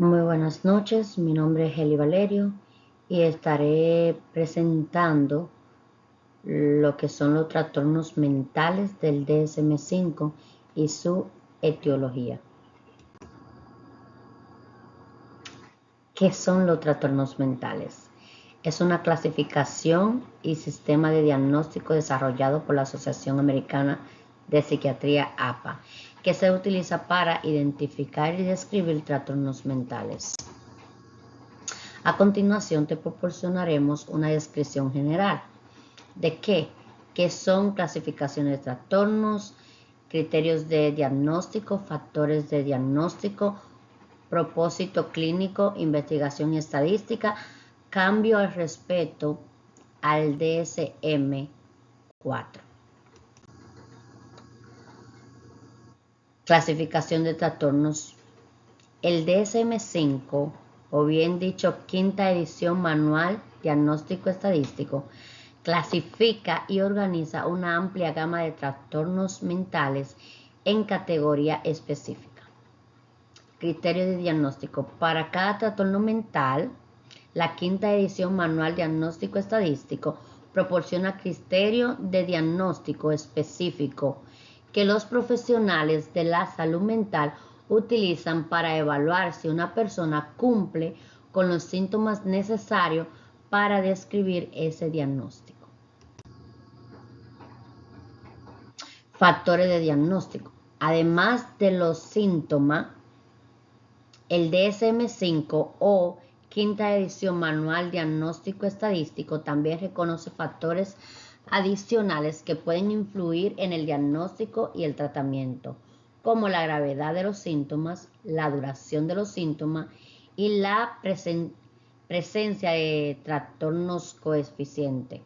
Muy buenas noches, mi nombre es Heli Valerio y estaré presentando lo que son los trastornos mentales del DSM-5 y su etiología. ¿Qué son los trastornos mentales? Es una clasificación y sistema de diagnóstico desarrollado por la Asociación Americana de Psiquiatría APA, que se utiliza para identificar y describir trastornos mentales. A continuación te proporcionaremos una descripción general de qué son clasificaciones de trastornos, criterios de diagnóstico, factores de diagnóstico, propósito clínico, investigación y estadística, cambio al respecto al DSM-4. Clasificación de trastornos. El DSM-5, o bien dicho, quinta edición manual diagnóstico estadístico, clasifica y organiza una amplia gama de trastornos mentales en categoría específica. Criterio de diagnóstico. Para cada trastorno mental, la quinta edición manual diagnóstico estadístico proporciona criterio de diagnóstico específico que los profesionales de la salud mental utilizan para evaluar si una persona cumple con los síntomas necesarios para describir ese diagnóstico. Factores de diagnóstico. Además de los síntomas, el DSM-5 o quinta edición manual diagnóstico estadístico también reconoce factores adicionales que pueden influir en el diagnóstico y el tratamiento, como la gravedad de los síntomas, la duración de los síntomas y la presencia de trastornos coexistentes.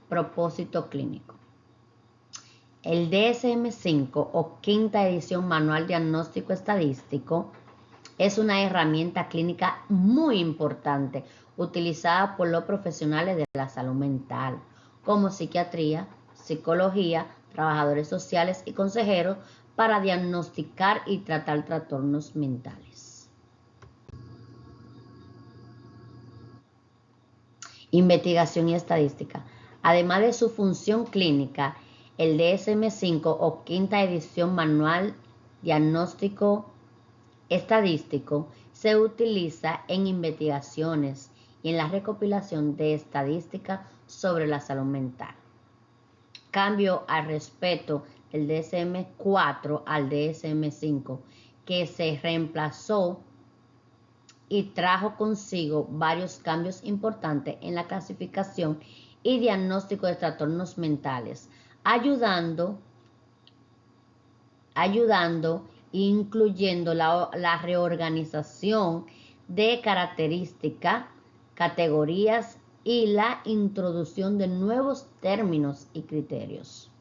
Propósito clínico. El DSM-5 o quinta edición manual diagnóstico estadístico es una herramienta clínica muy importante utilizada por los profesionales de la salud mental, como psiquiatría, psicología, trabajadores sociales y consejeros para diagnosticar y tratar trastornos mentales. Investigación y estadística. Además de su función clínica, el DSM-5 o quinta edición manual diagnóstico estadístico se utiliza en investigaciones y en la recopilación de estadísticas sobre la salud mental. Cambio al respecto del DSM-4 al DSM-5, que se reemplazó y trajo consigo varios cambios importantes en la clasificación y diagnóstico de trastornos mentales, ayudando incluyendo la reorganización de características, categorías y la introducción de nuevos términos y criterios.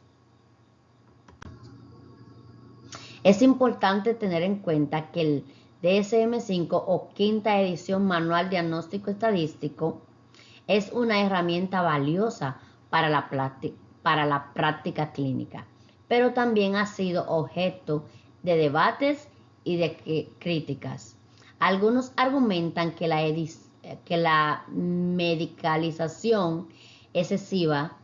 Es importante tener en cuenta que el DSM-5 o quinta edición manual diagnóstico estadístico es una herramienta valiosa para la práctica clínica, pero también ha sido objeto de debates y de críticas. Algunos argumentan que la medicalización excesiva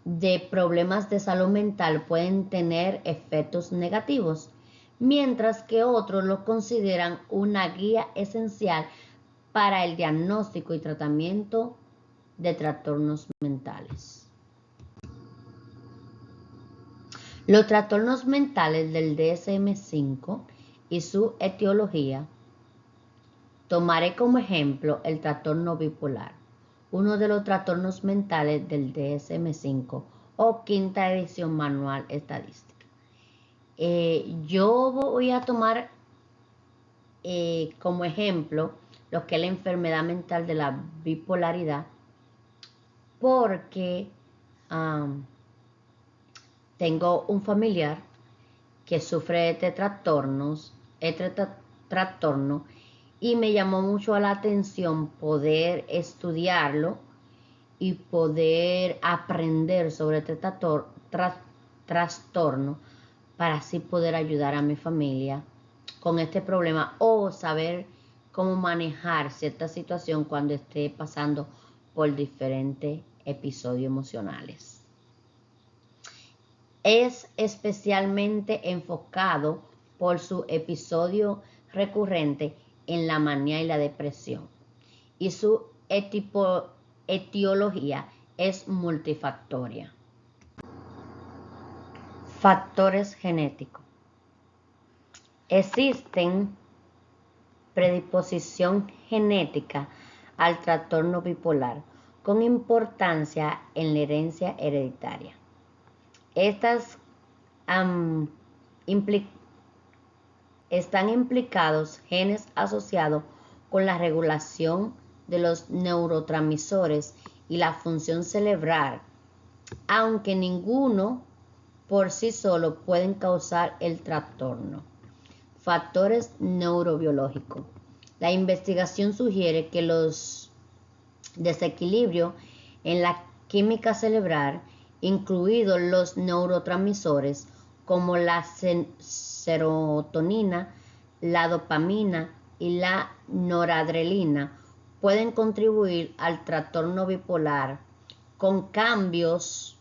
de problemas de salud mental pueden tener efectos negativos, mientras que otros lo consideran una guía esencial para el diagnóstico y tratamiento de trastornos mentales. Los trastornos mentales del DSM-5 y su etiología. Tomaré como ejemplo el trastorno bipolar, uno de los trastornos mentales del DSM-5 o quinta edición manual estadística. Yo voy a tomar como ejemplo lo que es la enfermedad mental de la bipolaridad, porque tengo un familiar que sufre de este trastorno, y me llamó mucho la atención poder estudiarlo y poder aprender sobre este trastorno para así poder ayudar a mi familia con este problema o saber cómo manejar cierta situación cuando esté pasando por diferentes episodios emocionales. Es especialmente enfocado por su episodio recurrente en la manía y la depresión, y su etiología es multifactorial. Factores genéticos. Existen predisposición genética al trastorno bipolar con importancia en la herencia hereditaria. Estas están implicados genes asociados con la regulación de los neurotransmisores y la función cerebral, aunque ninguno por sí solo pueden causar el trastorno. Factores neurobiológicos. La investigación sugiere que los desequilibrios en la química cerebral, incluidos los neurotransmisores como la serotonina, la dopamina y la noradrenalina, pueden contribuir al trastorno bipolar con cambios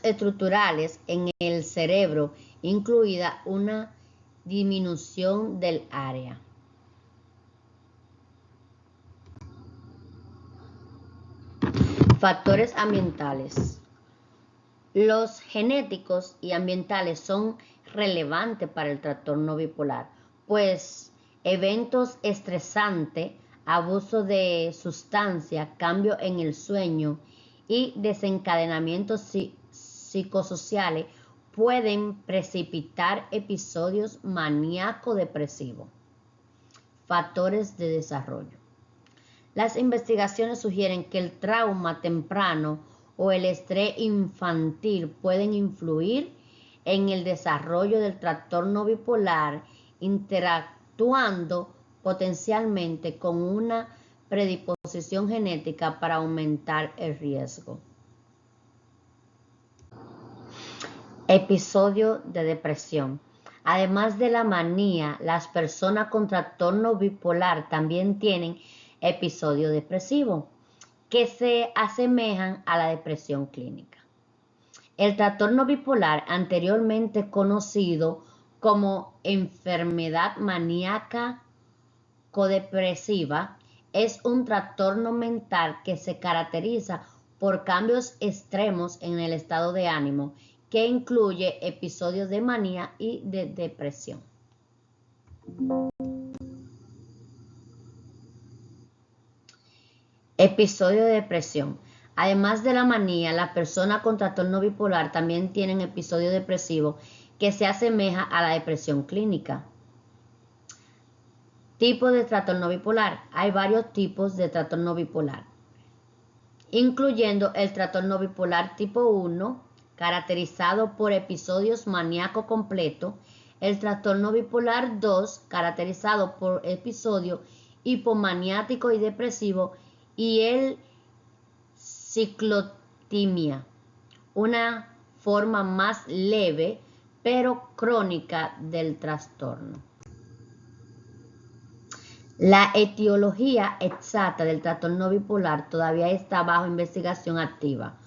estructurales en el cerebro, incluida una disminución del área. Factores ambientales. Los genéticos y ambientales son relevantes para el trastorno bipolar, pues eventos estresantes, abuso de sustancias, cambio en el sueño y desencadenamientos psicosociales pueden precipitar episodios maníaco-depresivos. Factores de desarrollo. Las investigaciones sugieren que el trauma temprano o el estrés infantil pueden influir en el desarrollo del trastorno bipolar, interactuando potencialmente con una predisposición genética para aumentar el riesgo. Episodio de depresión. Además de la manía, las personas con trastorno bipolar también tienen episodios depresivos que se asemejan a la depresión clínica. El trastorno bipolar, anteriormente conocido como enfermedad maníaca codepresiva, es un trastorno mental que se caracteriza por cambios extremos en el estado de ánimo, que incluye episodios de manía y de depresión. Episodio de depresión. Además de la manía, las personas con trastorno bipolar también tienen episodios depresivos que se asemeja a la depresión clínica. Tipo de trastorno bipolar. Hay varios tipos de trastorno bipolar, incluyendo el trastorno bipolar tipo 1, caracterizado por episodios maníaco completo, el trastorno bipolar 2, caracterizado por episodios hipomaniático y depresivo, y el ciclotimia, una forma más leve pero crónica del trastorno. La etiología exacta del trastorno bipolar todavía está bajo investigación activa,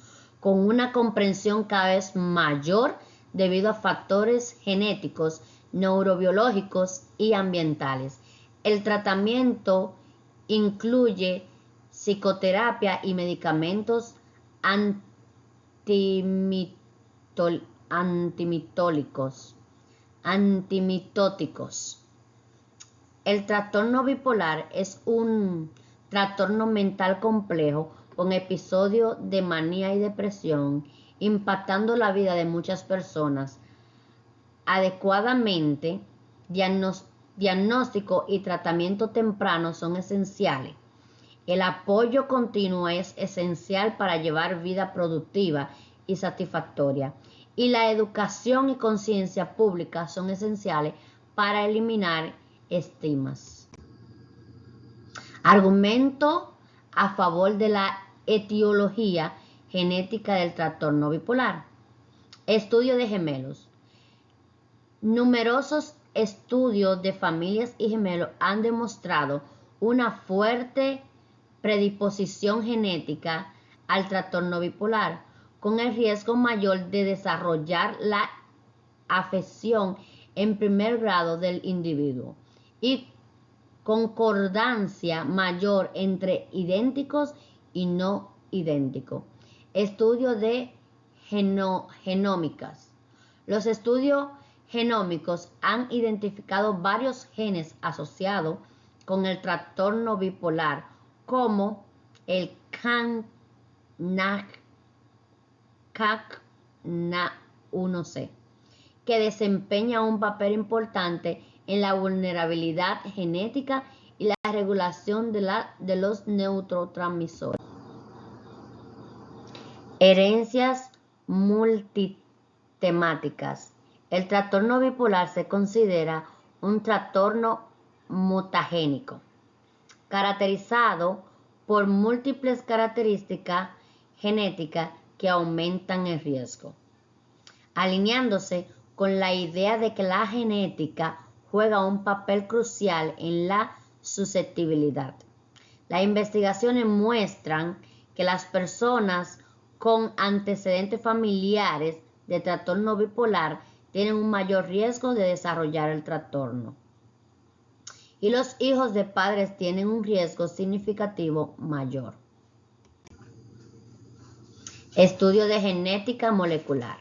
con una comprensión cada vez mayor debido a factores genéticos, neurobiológicos y ambientales. El tratamiento incluye psicoterapia y medicamentos antimitóticos. El trastorno bipolar es un trastorno mental complejo con episodios de manía y depresión, impactando la vida de muchas personas. Adecuadamente, diagnóstico y tratamiento temprano son esenciales. El apoyo continuo es esencial para llevar vida productiva y satisfactoria, y la educación y conciencia pública son esenciales para eliminar estigmas. Argumento a favor de la etiología genética del trastorno bipolar. Estudio de gemelos. Numerosos estudios de familias y gemelos han demostrado una fuerte predisposición genética al trastorno bipolar, con el riesgo mayor de desarrollar la afección en primer grado del individuo y concordancia mayor entre idénticos y no idénticos. Estudios de genómicas. Los estudios genómicos han identificado varios genes asociados con el trastorno bipolar, como el CACNA1C, que desempeña un papel importante en la vulnerabilidad genética y la regulación de los neurotransmisores. Herencias multitemáticas. El trastorno bipolar se considera un trastorno mutagénico, caracterizado por múltiples características genéticas que aumentan el riesgo, alineándose con la idea de que la genética juega un papel crucial en la susceptibilidad. Las investigaciones muestran que las personas con antecedentes familiares de trastorno bipolar tienen un mayor riesgo de desarrollar el trastorno, y los hijos de padres tienen un riesgo significativo mayor. Estudio de genética molecular.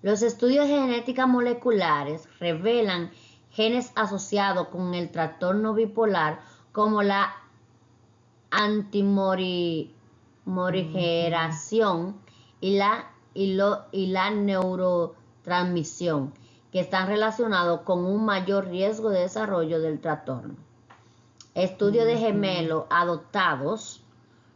Los estudios de genética moleculares revelan genes asociados con el trastorno bipolar, como la antimorigeración y la neurotransmisión, que están relacionados con un mayor riesgo de desarrollo del trastorno. Estudio de gemelos adoptados.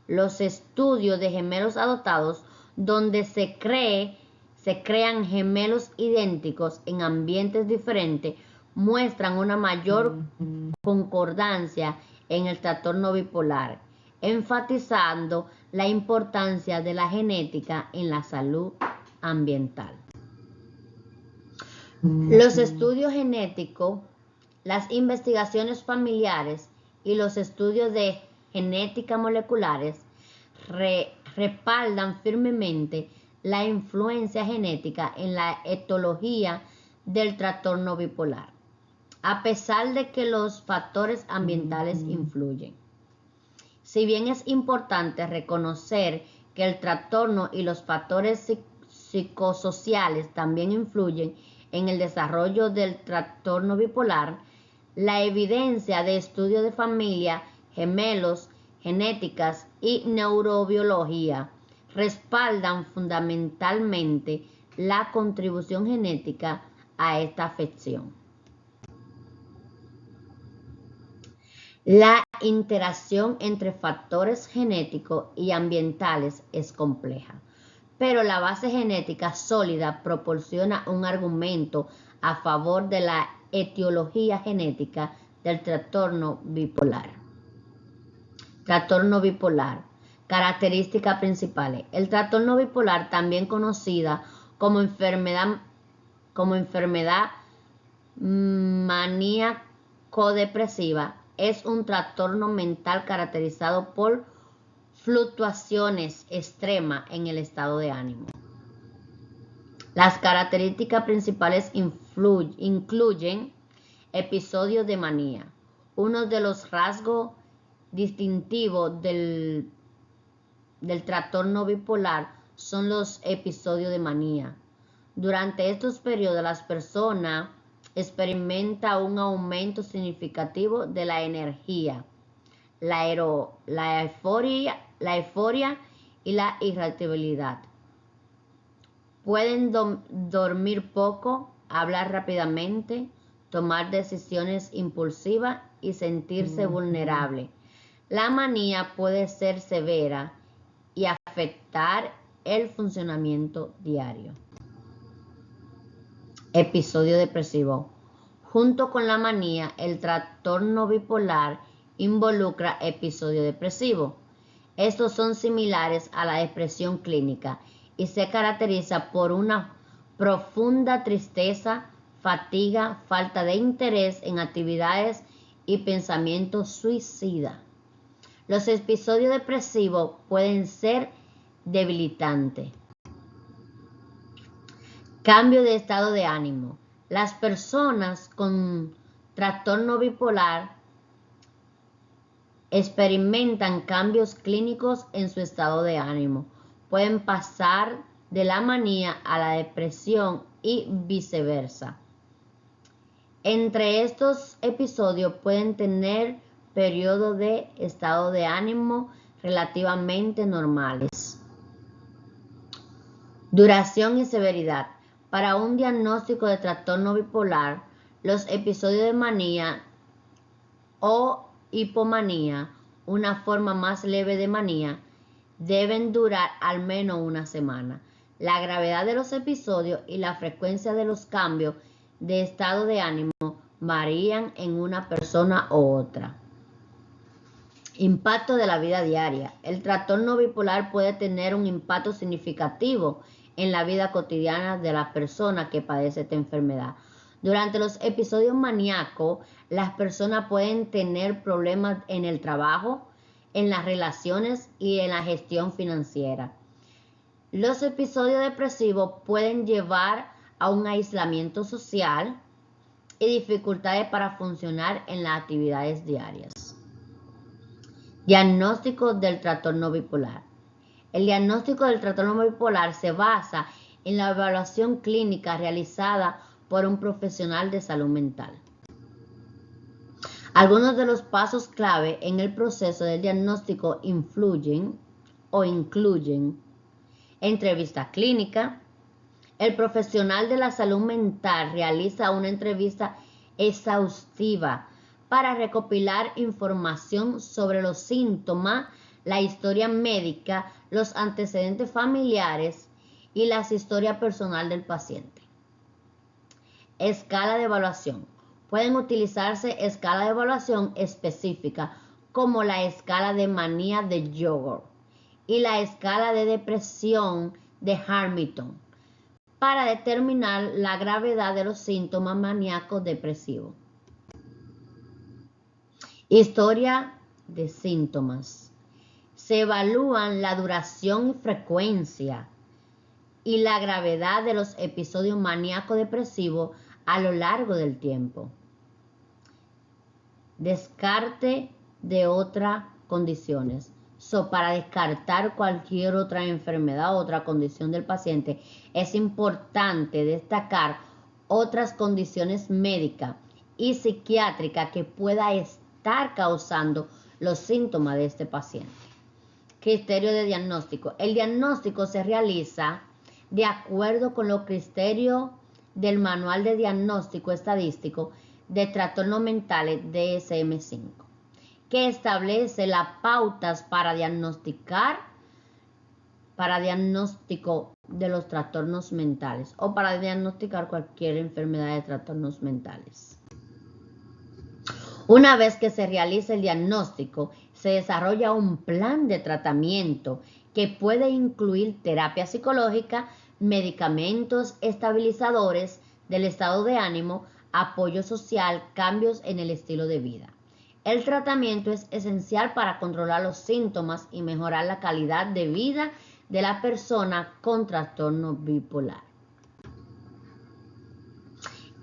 Los estudios de gemelos adoptados, donde se crean gemelos idénticos en ambientes diferentes, muestran una mayor concordancia en el trastorno bipolar, enfatizando la importancia de la genética en la salud ambiental. Los estudios genéticos, las investigaciones familiares y los estudios de genética moleculares respaldan firmemente la influencia genética en la etiología del trastorno bipolar, a pesar de que los factores ambientales influyen. Si bien es importante reconocer que el trastorno y los factores psicosociales también influyen en el desarrollo del trastorno bipolar, la evidencia de estudios de familia, gemelos, genéticas y neurobiología respaldan fundamentalmente la contribución genética a esta afección. La interacción entre factores genéticos y ambientales es compleja, pero la base genética sólida proporciona un argumento a favor de la etiología genética del trastorno bipolar. Trastorno bipolar. Características principales. El trastorno bipolar, también conocida como enfermedad maníaco-depresiva, es un trastorno mental caracterizado por fluctuaciones extremas en el estado de ánimo. Las características principales incluyen episodios de manía. Uno de los rasgos distintivos del trastorno bipolar son los episodios de manía. Durante estos periodos, las personas experimentan un aumento significativo de la energía, la euforia y la irritabilidad. Pueden dormir poco, hablar rápidamente, tomar decisiones impulsivas y sentirse vulnerable. La manía puede ser severa y afectar el funcionamiento diario. Episodio depresivo. Junto con la manía, el trastorno bipolar involucra episodio depresivo. Estos son similares a la depresión clínica y se caracteriza por una profunda tristeza, fatiga, falta de interés en actividades y pensamientos suicidas. Los episodios depresivos pueden ser debilitantes. Cambio de estado de ánimo. Las personas con trastorno bipolar experimentan cambios clínicos en su estado de ánimo. Pueden pasar de la manía a la depresión y viceversa. Entre estos episodios pueden tener periodos de estado de ánimo relativamente normales. Duración y severidad. Para un diagnóstico de trastorno bipolar, los episodios de manía o hipomanía, una forma más leve de manía, deben durar al menos una semana. La gravedad de los episodios y la frecuencia de los cambios de estado de ánimo varían en una persona u otra. Impacto de la vida diaria. El trastorno bipolar puede tener un impacto significativo en la vida cotidiana de la persona que padece esta enfermedad. Durante los episodios maníacos, las personas pueden tener problemas en el trabajo, en las relaciones y en la gestión financiera. Los episodios depresivos pueden llevar a un aislamiento social y dificultades para funcionar en las actividades diarias. Diagnóstico del trastorno bipolar. El diagnóstico del trastorno bipolar se basa en la evaluación clínica realizada por un profesional de salud mental. Algunos de los pasos clave en el proceso del diagnóstico incluyen entrevista clínica. El profesional de la salud mental realiza una entrevista exhaustiva para recopilar información sobre los síntomas, la historia médica, los antecedentes familiares y la historia personal del paciente. Escala de evaluación. Pueden utilizarse escalas de evaluación específicas como la escala de manía de Yogur y la escala de depresión de Hamilton para determinar la gravedad de los síntomas maníacos depresivos. Historia de síntomas. Se evalúan la duración y frecuencia y la gravedad de los episodios maníacos depresivos a lo largo del tiempo. Descarte de otras condiciones. Para descartar cualquier otra enfermedad o otra condición del paciente, es importante destacar otras condiciones médicas y psiquiátricas que pueda estar causando los síntomas de este paciente. Criterio de diagnóstico. El diagnóstico se realiza de acuerdo con los criterios del Manual de Diagnóstico Estadístico de Trastornos Mentales DSM-5, que establece las pautas para diagnóstico de los trastornos mentales o para diagnosticar cualquier enfermedad de trastornos mentales. Una vez que se realiza el diagnóstico, se desarrolla un plan de tratamiento que puede incluir terapia psicológica, medicamentos estabilizadores del estado de ánimo, apoyo social, cambios en el estilo de vida. El tratamiento es esencial para controlar los síntomas y mejorar la calidad de vida de la persona con trastorno bipolar.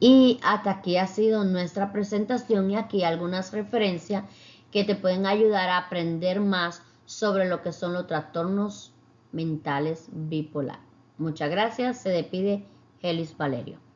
Y hasta aquí ha sido nuestra presentación y aquí algunas referencias que te pueden ayudar a aprender más sobre lo que son los trastornos mentales bipolar. Muchas gracias. Se despide Gelis Valerio.